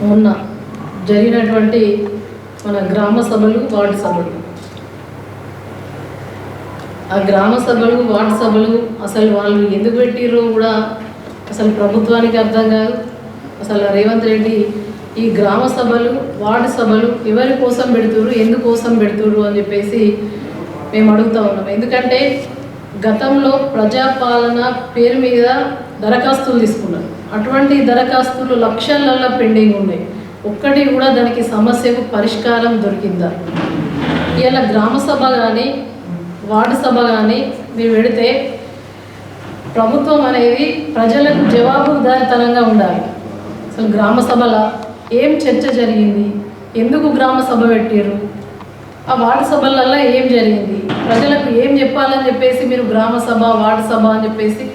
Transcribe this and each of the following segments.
మొన్న జరిగినటువంటి మన గ్రామ సభలు వార్డు సభలు, ఆ గ్రామ సభలు వార్డు సభలు అసలు వాళ్ళు ఎందుకు పెట్టిర్రో కూడా అసలు ప్రభుత్వానికి అర్థం కాదు. అసలు రేవంత్ రెడ్డి ఈ గ్రామ సభలు వార్డు సభలు ఎవరి కోసం పెడుతురు, ఎందుకోసం పెడుతురు అని చెప్పేసి మేము అడుగుతూ ఉన్నాం. ఎందుకంటే గతంలో ప్రజాపాలన పేరు మీద దరఖాస్తులు తీసుకున్నారు. అటువంటి దరఖాస్తులు లక్షలలో పెండింగ్ ఉన్నాయి. ఒక్కటి కూడా దానికి సమస్యకు పరిష్కారం దొరికిందా? ఇలా గ్రామ సభ కానీ వార్డు సభ కానీ మీరు పెడితే ప్రభుత్వం అనేది ప్రజలకు జవాబుదారితనంగా ఉండాలి. అసలు గ్రామ సభలో ఏం చర్చ జరిగింది, ఎందుకు గ్రామ సభ పెట్టారు, ఆ వార్డు సభలలో ఏం జరిగింది, ప్రజలకు ఏం చెప్పాలని చెప్పేసి మీరు గ్రామ సభ వార్డు సభ అని చెప్పేసి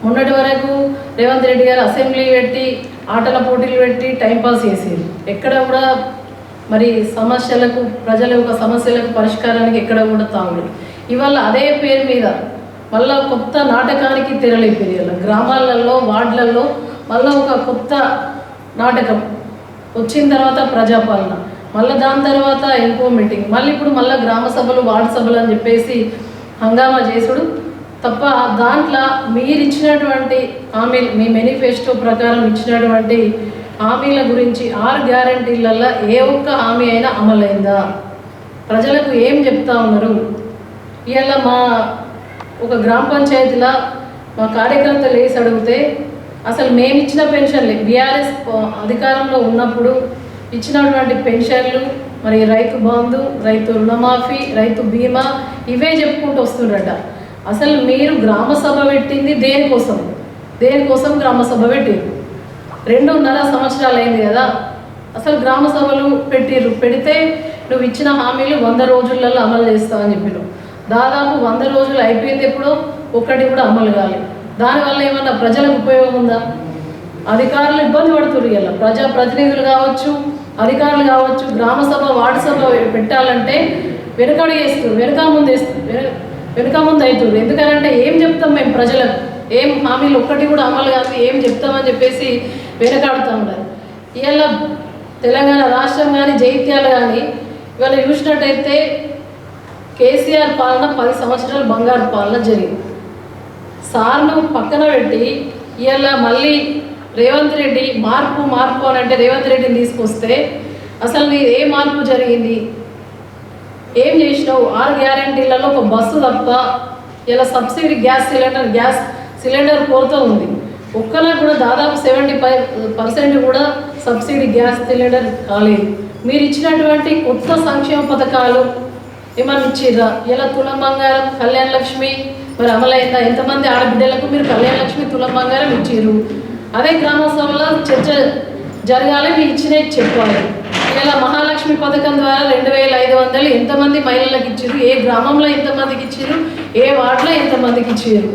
మొన్నటి వరకు రేవంత్ రెడ్డి గారు అసెంబ్లీ పెట్టి ఆటల పోటీలు పెట్టి టైంపాస్ చేసేది. ఎక్కడ కూడా మరి సమస్యలకు ప్రజల యొక్క సమస్యలకు పరిష్కారానికి ఎక్కడ కూడా తాగులేదు. ఇవాళ అదే పేరు మీద మళ్ళీ కొత్త నాటకానికి తెరలేపారు. గ్రామాలలో వార్డులలో మళ్ళీ ఒక కొత్త నాటకం వచ్చిన తర్వాత ప్రజాపాలన, మళ్ళీ దాని తర్వాత ఇంకో మీటింగ్, మళ్ళీ ఇప్పుడు మళ్ళీ గ్రామ సభలు వార్డు సభలు అని చెప్పేసి హంగామా చేసుడు తప్ప దాంట్లో మీరు ఇచ్చినటువంటి హామీలు, మీ మేనిఫెస్టో ప్రకారం ఇచ్చినటువంటి హామీల గురించి 6 గ్యారంటీలలో ఏ ఒక్క హామీ అయినా అమలైందా? ప్రజలకు ఏం చెప్తా ఉన్నారు? ఇవాళ మా ఒక గ్రామ పంచాయతీలో మా కార్యకర్తలు వేసి అడిగితే అసలు మేము ఇచ్చిన పెన్షన్లే బీఆర్ఎస్ అధికారంలో ఉన్నప్పుడు ఇచ్చినటువంటి పెన్షన్లు, మరి రైతు బంధు, రైతు రుణమాఫీ, రైతు బీమా ఇవే చెప్పుకుంటూ వస్తుండట. అసలు మీరు గ్రామ సభ పెట్టింది దేనికోసం? దేనికోసం గ్రామ సభ పెట్టారు? 2.5 సంవత్సరాలు అయింది కదా. అసలు గ్రామ సభలు పెట్టిర్రు. పెడితే నువ్వు ఇచ్చిన హామీలు 100 రోజులలో అమలు చేస్తావని చెప్పినావు. దాదాపు 100 రోజులు అయిపోయింది, ఎప్పుడో ఒక్కటి కూడా అమలు కాలేదు. దానివల్ల ఏమన్నా ప్రజలకు ఉపయోగం ఉందా? అధికారులు ఇబ్బంది పడుతున్నారు. ఇలా ప్రజాప్రతినిధులు కావచ్చు, అధికారులు కావచ్చు, గ్రామ సభ వార్డు సభ పెట్టాలంటే వెనుకడు వేస్తున్నారు, వెనుక ముందు అవుతున్నారు. ఎందుకనంటే ఏం చెప్తాం మేము ప్రజలకు? ఏం హామీలు ఒక్కటి కూడా అమలు కాదు, ఏం చెప్తామని చెప్పేసి వెనకాడుతూ ఉన్నారు. ఇవాళ తెలంగాణ రాష్ట్రం కానీ జైత్యాలు కానీ ఇవాళ చూసినట్టయితే కేసీఆర్ పాలన 10 సంవత్సరాలు బంగారు పాలన జరిగింది. సార్ను పక్కన పెట్టి ఇవాళ మళ్ళీ రేవంత్ రెడ్డి మార్పు అని అంటే రేవంత్ రెడ్డిని తీసుకొస్తే అసలు నీ ఏ మార్పు జరిగింది? ఏం చేసినావు? 6 గ్యారంటీలలో ఒక బస్సు తప్ప ఇలా సబ్సిడీ గ్యాస్ సిలిండర్ కొరత ఉంది. ఒక్కలా కూడా దాదాపు 75% కూడా సబ్సిడీ గ్యాస్ సిలిండర్ కాలేదు. మీరు ఇచ్చినటువంటి కొత్త సంక్షేమ పథకాలు ఏమన్నా ఇచ్చిర్రా? ఇలా తులం బంగారం, కళ్యాణ లక్ష్మి మరి అమలైందా? ఎంతమంది ఆడబిడ్డలకు మీరు కళ్యాణ లక్ష్మి, తులం బంగారం ఇచ్చిర్రు? అదే గ్రామ సభలో చర్చ జరగాలి, మీరు ఇచ్చినవి చెప్పాలి. ఇలా మహాలక్ష్మి పథకం ద్వారా 2500 ఎంతమంది మహిళలకు ఇచ్చిర్రు? ఏ గ్రామంలో ఎంతమందికి ఇచ్చిర్రు? ఏ వార్డులో ఎంతమందికి ఇచ్చిర్రు?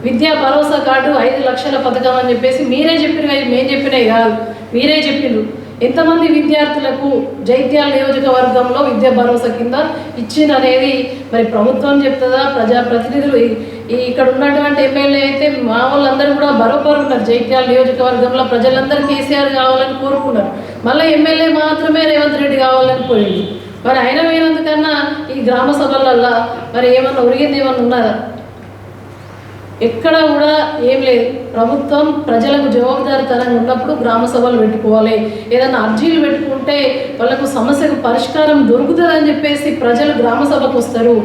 విద్యా భరోసా కార్డు 5 లక్షల పథకం అని చెప్పేసి మీరే చెప్పినవి, మేము చెప్పినవి కాదు, మీరే చెప్పిండ్రు. ఎంతమంది విద్యార్థులకు జైత్యాల నియోజకవర్గంలో విద్యా భరోసా కింద ఇచ్చిందనేది మరి ప్రభుత్వం చెప్తుందా? ప్రజాప్రతినిధులు ఇక్కడ ఉన్నటువంటి ఎమ్మెల్యే అయితే మా వాళ్ళందరూ కూడా బరోబరు ఉన్నారు. జైత్యాల నియోజకవర్గంలో ప్రజలందరూ కేసీఆర్ కావాలని కోరుకున్నారు. మళ్ళీ ఎమ్మెల్యే మాత్రమే రేవంత్ రెడ్డి కావాలని పోయింది. మరి ఆయన పోయినందుకన్నా ఈ గ్రామ సభలల్లో మరి ఏమన్నా ఒరిగింది ఏమన్నా ఉన్నదా? ఎక్కడ కూడా ఏం లేదు. ప్రభుత్వం ప్రజలకు జవాబుదారితనంగా ఉన్నప్పుడు గ్రామ సభలు పెట్టుకోవాలి. ఏదైనా అర్జీలు పెట్టుకుంటే వాళ్ళకు సమస్యకు పరిష్కారం దొరుకుతుందని చెప్పేసి ప్రజలు గ్రామ సభకు వస్తారు.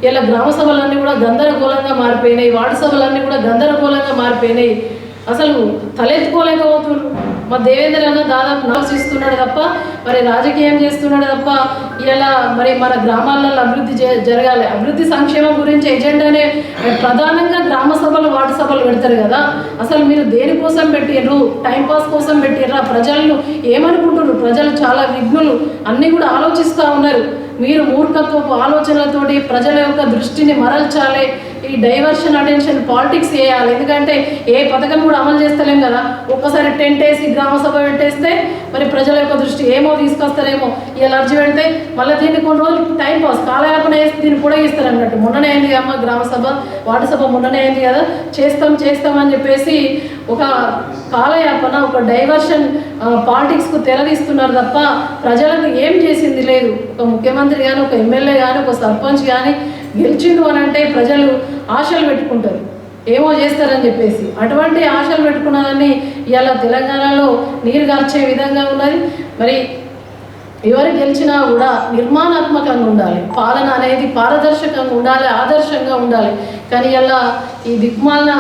ఇలా గ్రామ సభలన్నీ కూడా గందరగోళంగా మారిపోయినాయి, వార్డు సభలన్నీ కూడా గందరగోళంగా మారిపోయినాయి. అసలు తలెత్తుకోలేకపోతున్నారు. మా దేవేంద్ర అన్న దాదాపు ఆలోచిస్తున్నాడు తప్ప మరి రాజకీయం చేస్తున్నాడు తప్ప ఇలా మరి మన గ్రామాలలో అభివృద్ధి జరగాలి, అభివృద్ధి సంక్షేమం గురించి ఎజెండానే ప్రధానంగా గ్రామ సభలు వార్డు సభలు పెడతారు కదా. అసలు మీరు దేనికోసం పెట్టిర్రు? టైంపాస్ కోసం పెట్టిర్రా? ప్రజలను ఏమనుకుంటున్నారు? ప్రజలు చాలా విఘ్నులు, అన్నీ కూడా ఆలోచిస్తూ ఉన్నారు. మీరు మూర్ఖత్వపు ఆలోచనలతోటి ప్రజల యొక్క దృష్టిని మరల్చాలి, ఈ డైవర్షన్ అటెన్షన్ పాలిటిక్స్ చేయాలి. ఎందుకంటే ఏ పథకం కూడా అమలు చేస్తలేం కదా. ఒక్కసారి టెంట్ వేసి గ్రామ సభ పెట్టేస్తే మరి ప్రజల యొక్క దృష్టి ఏమో తీసుకొస్తారేమో, ఇలా అర్జీ పెడితే మళ్ళీ దీన్ని కొన్ని రోజులు టైం పాస్ కాలయాపన వేసి దీన్ని పొడిగిస్తారు అన్నట్టు. మొన్ననే అయింది అమ్మ గ్రామ సభ, వార్డు సభ మొన్ననే అయింది కదా, చేస్తామని చెప్పేసి ఒక కాలయాపన, ఒక డైవర్షన్ పాలిటిక్స్కు తెరదీస్తున్నారు తప్ప ప్రజలకు ఏం చేసింది లేదు. ఒక ముఖ్యమంత్రి కానీ, ఒక ఎమ్మెల్యే కానీ, ఒక సర్పంచ్ కానీ గెలిచిండు అని అంటే ప్రజలు ఆశలు పెట్టుకుంటారు, ఏమో చేస్తారని చెప్పేసి. అటువంటి ఆశలు పెట్టుకున్నదాన్ని ఇవాళ తెలంగాణలో నీరు గార్చే విధంగా ఉన్నది. మరి ఎవరు గెలిచినా కూడా నిర్మాణాత్మకంగా ఉండాలి, పాలన అనేది పారదర్శకంగా ఉండాలి, ఆదర్శంగా ఉండాలి. కానీ ఇలా ఈ దిగ్మాలన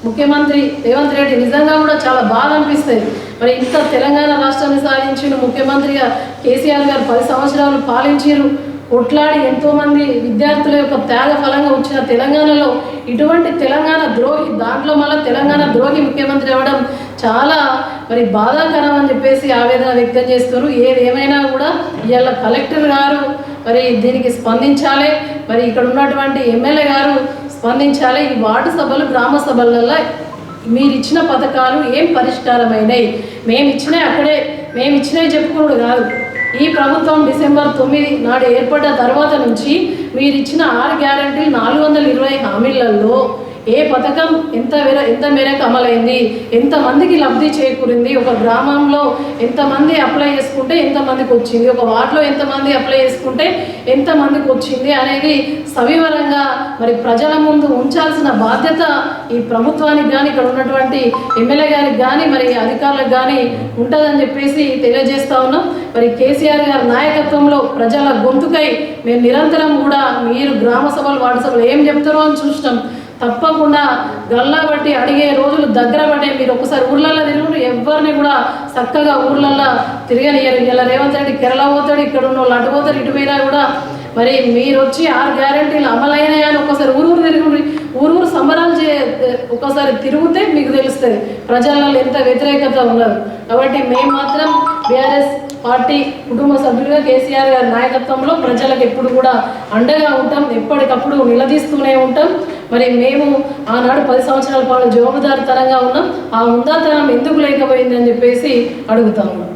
ముఖ్యమంత్రి రేవంత్ రెడ్డి నిజంగా కూడా చాలా బాధ అనిపిస్తుంది. మరి ఇంత తెలంగాణ రాష్ట్రాన్ని సాధించిన ముఖ్యమంత్రిగా కేసీఆర్ గారు 10 సంవత్సరాలు పాలించారు. కొట్లాడి ఎంతోమంది విద్యార్థుల యొక్క త్యాగ ఫలంగా వచ్చిన తెలంగాణలో ఇటువంటి తెలంగాణ ద్రోహి, దాంట్లో మళ్ళీ తెలంగాణ ద్రోహి ముఖ్యమంత్రి అవ్వడం చాలా మరి బాధాకరం అని చెప్పేసి ఆవేదన వ్యక్తం చేస్తున్నారు. ఏదేమైనా కూడా ఇవాళ కలెక్టర్ గారు మరి దీనికి స్పందించాలి, మరి ఇక్కడ ఉన్నటువంటి ఎమ్మెల్యే గారు స్పందించాలి. ఈ వార్డు సభలు, గ్రామ సభలలో మీరు ఇచ్చిన పథకాలు ఏం పరిష్కారమైనాయి, మేము ఇచ్చినవి చెప్పుకోడు కాదు. ఈ ప్రభుత్వం డిసెంబర్ 9 నాడు ఏర్పడ్డ తర్వాత నుంచి మీరు ఇచ్చిన 6 గ్యారంటీలు 420 హామీలలో ఏ పథకం ఎంత మేరకు అమలైంది, ఎంతమందికి లబ్ధి చేకూరింది, ఒక గ్రామంలో ఎంతమంది అప్లై చేసుకుంటే ఎంతమందికి వచ్చింది, ఒక వార్డులో ఎంతమంది అప్లై చేసుకుంటే ఎంతమందికి వచ్చింది అనేది సవివరంగా మరి ప్రజల ముందు ఉంచాల్సిన బాధ్యత ఈ ప్రభుత్వానికి కానీ, ఇక్కడ ఉన్నటువంటి ఎమ్మెల్యే గారికి కానీ, మరి అధికారులకు కానీ ఉంటుందని చెప్పేసి తెలియజేస్తా ఉన్నాం. మరి కేసీఆర్ గారి నాయకత్వంలో ప్రజల గొంతుకై మేము నిరంతరం కూడా మీరు గ్రామ సభలు, వార్డు సభలు ఏం చెప్తారో అని చూసినాం. తప్పకుండా గల్లా బట్టి అడిగే రోజులు దగ్గర పడే. మీరు ఒకసారి ఊర్లలో తిరుగురు, ఎవరిని కూడా చక్కగా ఊర్లలో తిరగనియరు. ఇలా రేవంత్ రెడ్డి కేరళ పోతాడు, ఇక్కడ ఉన్న వాళ్ళు అటు పోతారు, ఇటు పోయినా కూడా మరి మీరు వచ్చి 6 గ్యారంటీలు అమలైనాయా అని ఒకసారి ఊరు తిరుగుండ్రి, ఊరు సంబరాలు ఒకసారి తిరిగితే మీకు తెలుస్తుంది ప్రజలలో ఎంత వ్యతిరేకత ఉన్నది. కాబట్టి మేము మాత్రం బీఆర్ఎస్ పార్టీ కుటుంబ సభ్యులుగా కేసీఆర్ గారి నాయకత్వంలో ప్రజలకు ఎప్పుడు కూడా అండగా ఉంటాం, ఎప్పటికప్పుడు నిలదీస్తూనే ఉంటాం. మరి మేము ఆనాడు 10 సంవత్సరాల పాటు జవాబుదారీతనంగా ఉన్నాం. ఆ ఉందాతనం ఎందుకు లేకపోయింది అని చెప్పేసి అడుగుతా ఉన్నాం.